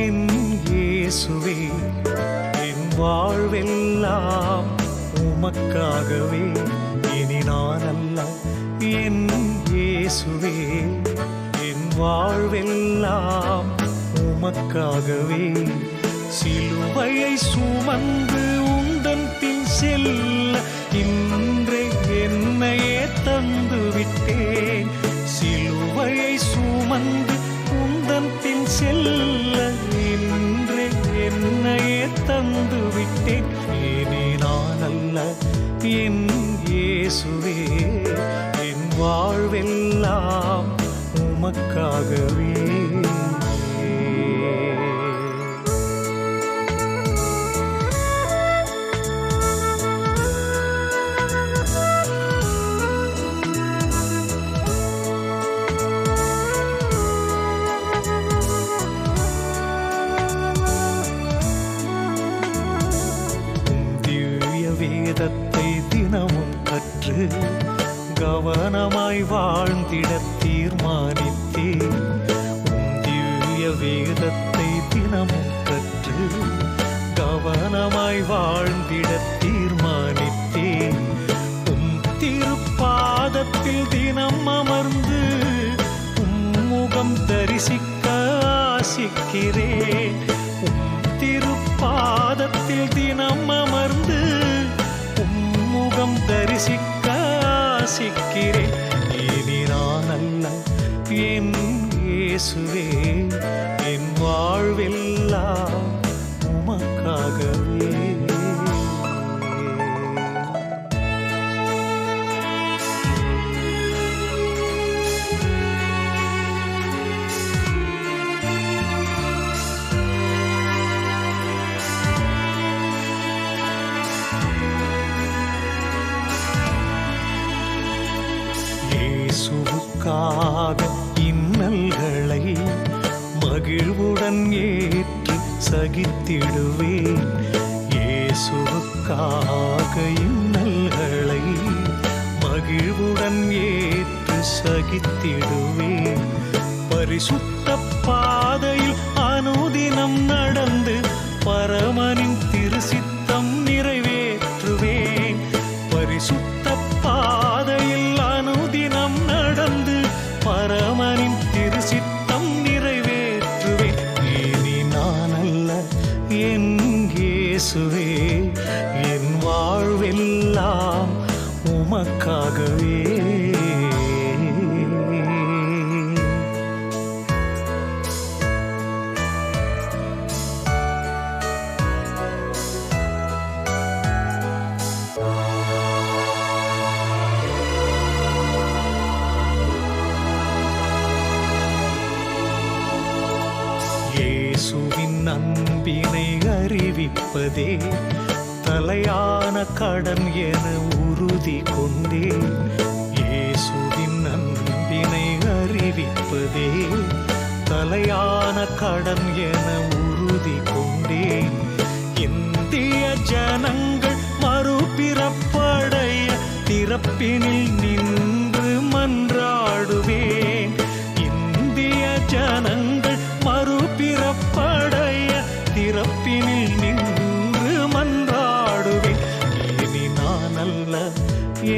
என் இயேசுவே, என் வாழ்வெல்லாம் உமக்காகவே. இனி நான் அல்ல என் இயேசுவே, என் வாழ்வெல்லாம் உமக்காகவே. சிலுவையை சுமந்து உந்தன் பின் செல்ல இன்றே என்னையே தந்து விட்டேன். சிலுவையை சுமந்து உந்தன் பின் செல்ல இன்றே என்னையே தந்து விட்டேன். இனி நான் அல்ல என் இயேசுவே, என் வாழ்வெல்லாம் உமக்காகவே. வேதத்தை தினமும் கற்று கவனமாய் வாழ்ந்திட தீர்மானித்தேன். திவ்ய வேதத்தை தினமும் கற்று கவனமாய் வாழ்ந்திட தீர்மானித்தேன். திருப்பாதத்தில் தினம் அமர்ந்து முகம் தரிசிக்க ஆசிக்கிறேன். திருப்பாதத்தில் தினம் அமர்ந்து முகம் தரிசிக்க ஆசிக்கிறேன். இனி நான் அல்ல என் இயேசுவே, என் வாழ்வெல்லாம் உமக்காகவே. இயேசுவுக்காக இன்னல்களை மகிழ்வுடன் ஏற்று சகித்திடுவேன். இயேசுவுக்காக இன்னல்களை மகிழ்வுடன் ஏற்று சகித்திடுவேன். பரிசுத்த பாதையில் அனுதினம் நடந்து பரமனின் திருசித்தம் நிறைவேற்றுவேன். பரிசுத்த பாதையில் அனுதினம் நடந்து பரமனின் திருசித்தம் நிறைவேற்றுவேன். இனி நான் அல்ல என் இயேசுவே, என் வாழ்வெல்லாம் உமக்காகவே. இயேசுவின் அன்பினை அறிவிப்பதே தலையான கடன் என உறுதி கொண்டேன். இயேசுவின் அன்பினை அறிவிப்பதே தலையான கடன் என உறுதி கொண்டேன். இந்திய ஜனங்கள் மறுபிறப்படைய திறப்பினில் நின்று மன்றாடுவேன். இந்திய ஜனங்கள் மறுபிறப்படைய திறப்பினில் நின்று மன்றாடுவேன். இனி நான் அல்ல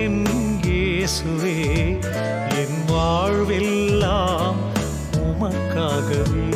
என் இயேசுவே, என் வாழ்வெல்லாம் உமக்காகவே.